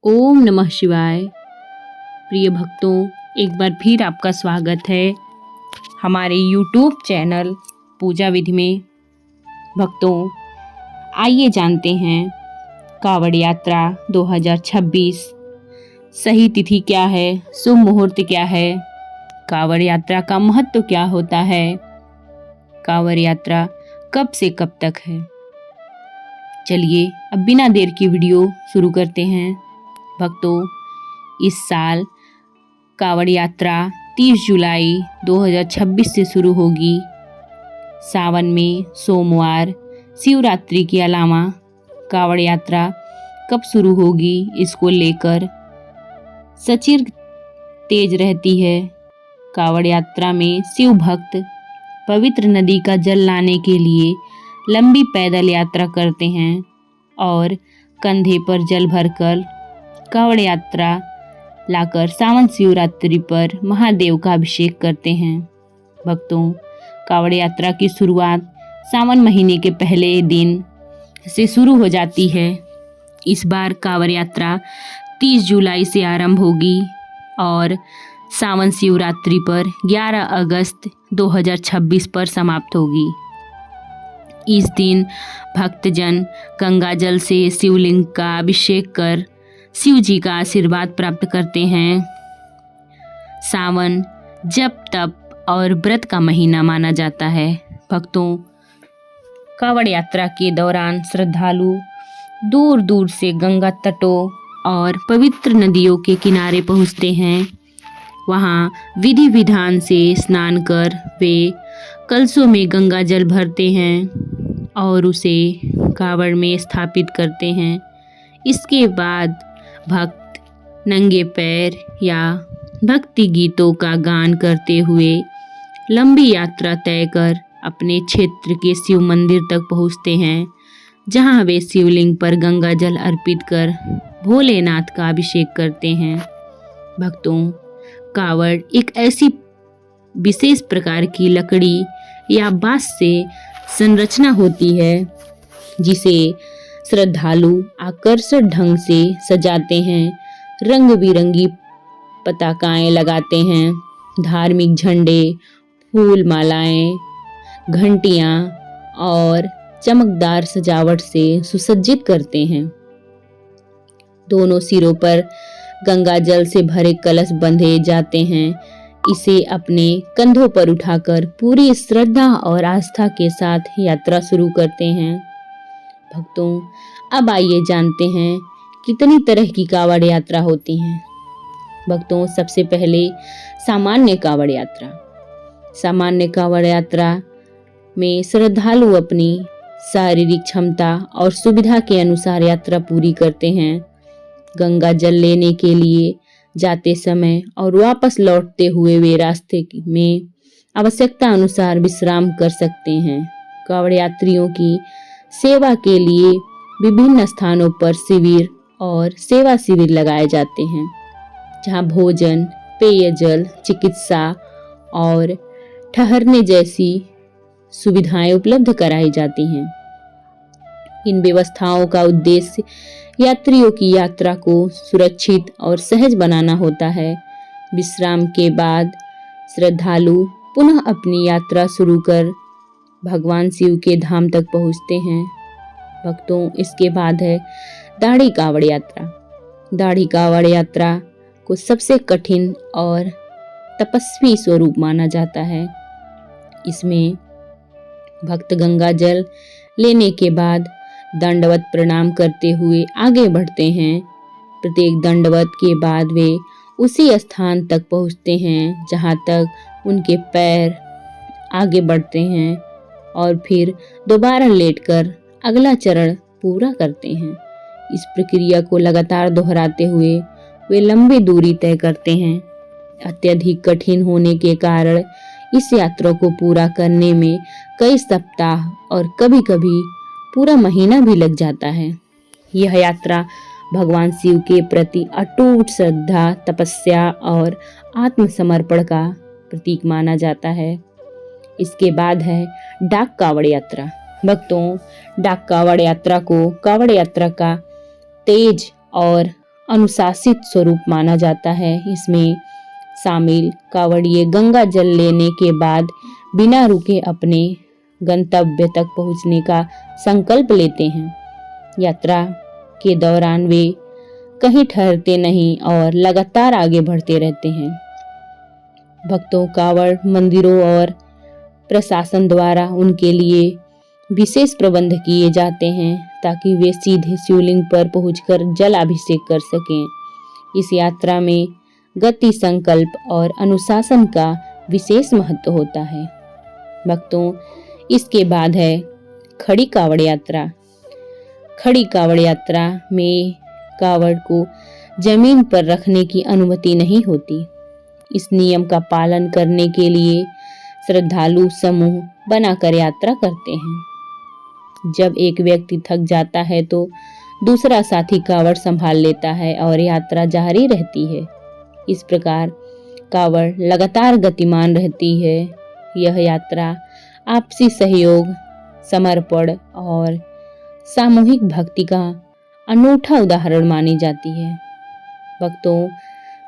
ओम नमः शिवाय। प्रिय भक्तों, एक बार फिर आपका स्वागत है हमारे YouTube चैनल पूजा विधि में। भक्तों, आइए जानते हैं कावड़ यात्रा 2026 सही तिथि क्या है, शुभ मुहूर्त क्या है, कावड़ यात्रा का महत्व क्या होता है, कावड़ यात्रा कब से कब तक है। चलिए अब बिना देर की वीडियो शुरू करते हैं। भक्तों, इस साल कावड़ यात्रा 30 जुलाई 2026 से शुरू होगी। सावन में सोमवार, शिवरात्रि के अलावा कावड़ यात्रा कब शुरू होगी, इसको लेकर सचिर तेज रहती है। कावड़ यात्रा में शिव भक्त पवित्र नदी का जल लाने के लिए लंबी पैदल यात्रा करते हैं और कंधे पर जल भरकर कावड़ यात्रा लाकर सावन शिवरात्रि पर महादेव का अभिषेक करते हैं। भक्तों, कावड़ यात्रा की शुरुआत सावन महीने के पहले दिन से शुरू हो जाती है। इस बार कावड़ यात्रा 30 जुलाई से आरंभ होगी और सावन शिवरात्रि पर 11 अगस्त 2026 पर समाप्त होगी। इस दिन भक्तजन गंगा जल से शिवलिंग का अभिषेक कर शिव जी का आशीर्वाद प्राप्त करते हैं। सावन जप तप और व्रत का महीना माना जाता है। भक्तों, कावड़ यात्रा के दौरान श्रद्धालु दूर दूर से गंगा तटों और पवित्र नदियों के किनारे पहुंचते हैं। वहां विधि विधान से स्नान कर वे कलशों में गंगा जल भरते हैं और उसे कावड़ में स्थापित करते हैं। इसके बाद भक्त नंगे पैर या भक्ति गीतों का गान करते हुए लंबी यात्रा तय कर अपने क्षेत्र के शिव मंदिर तक पहुंचते हैं, जहां वे शिवलिंग पर गंगा जल अर्पित कर भोलेनाथ का अभिषेक करते हैं। भक्तों, कावड़ एक ऐसी विशेष प्रकार की लकड़ी या बांस से संरचना होती है जिसे श्रद्धालु आकर्षक ढंग से सजाते हैं, रंग बिरंगी पताकाएं लगाते हैं, धार्मिक झंडे, फूल मालाएं, घंटियां और चमकदार सजावट से सुसज्जित करते हैं। दोनों सिरों पर गंगा जल से भरे कलश बंधे जाते हैं। इसे अपने कंधों पर उठाकर पूरी श्रद्धा और आस्था के साथ यात्रा शुरू करते हैं। भक्तों, अब आइए जानते हैं कितनी तरह की कावड़ यात्रा होती हैं। भक्तों, सबसे पहले सामान्य कावड़ यात्रा। सामान्य कावड़ यात्रा में श्रद्धालु अपनी शारीरिक क्षमता और सुविधा के अनुसार यात्रा पूरी करते हैं। गंगा जल लेने के लिए जाते समय और वापस लौटते हुए वे रास्ते में आवश्यकता अनुसार विश्राम कर सकते हैं। कावड़ यात्रियों की सेवा के लिए विभिन्न स्थानों पर शिविर और सेवा शिविर लगाए जाते हैं, जहां भोजन, पेयजल, चिकित्सा और ठहरने जैसी सुविधाएं उपलब्ध कराई जाती हैं। इन व्यवस्थाओं का उद्देश्य यात्रियों की यात्रा को सुरक्षित और सहज बनाना होता है। विश्राम के बाद श्रद्धालु पुनः अपनी यात्रा शुरू कर भगवान शिव के धाम तक पहुंचते हैं। भक्तों, इसके बाद है दाढ़ी कावड़ यात्रा। दाढ़ी कावड़ यात्रा को सबसे कठिन और तपस्वी स्वरूप माना जाता है। इसमें भक्त गंगा जल लेने के बाद दंडवत प्रणाम करते हुए आगे बढ़ते हैं। प्रत्येक दंडवत के बाद वे उसी स्थान तक पहुंचते हैं जहां तक उनके पैर आगे बढ़ते हैं और फिर दोबारा लेटकर अगला चरण पूरा करते हैं। इस प्रक्रिया को लगातार दोहराते हुए वे लंबी दूरी तय करते हैं। अत्यधिक कठिन होने के कारण इस यात्रा को पूरा करने में कई सप्ताह और कभी-कभी पूरा महीना भी लग जाता है। यह यात्रा भगवान शिव के प्रति अटूट श्रद्धा, तपस्या और आत्मसमर्पण का प्रतीक माना जाता है। इसके बाद है डाक कावड़ यात्रा। भक्तों, डाक कावड़ यात्रा को कावड़ यात्रा का तेज और अनुशासित स्वरूप माना जाता है। इसमें शामिल कांवड़िए गंगा जल लेने के बाद बिना रुके अपने गंतव्य तक पहुंचने का संकल्प लेते हैं। यात्रा के दौरान वे कहीं ठहरते नहीं और लगातार आगे बढ़ते रहते हैं। भक्तों कांवड़ मंदिरों और प्रशासन द्वारा उनके लिए विशेष प्रबंध किए जाते हैं ताकि वे सीधे शिवलिंग पर पहुंचकर जल अभिषेक कर सकें। इस यात्रा में गति, संकल्प और अनुशासन का विशेष महत्व होता है। भक्तों, इसके बाद है खड़ी कांवड़ यात्रा। खड़ी कांवड़ यात्रा में कांवड़ को जमीन पर रखने की अनुमति नहीं होती। इस नियम का पालन करने के लिए श्रद्धालु समूह बनाकर यात्रा करते हैं। जब एक व्यक्ति थक जाता है तो दूसरा साथी कांवड़ संभाल लेता है और यात्रा जारी रहती है। इस प्रकार कांवड़ लगातार गतिमान रहती है। यह यात्रा आपसी सहयोग, समर्पण और सामूहिक भक्ति का अनूठा उदाहरण मानी जाती है। भक्तों,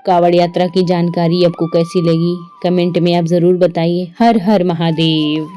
कांवड़ यात्रा की जानकारी आपको कैसी लगी? कमेंट में आप जरूर बताइए। हर हर महादेव।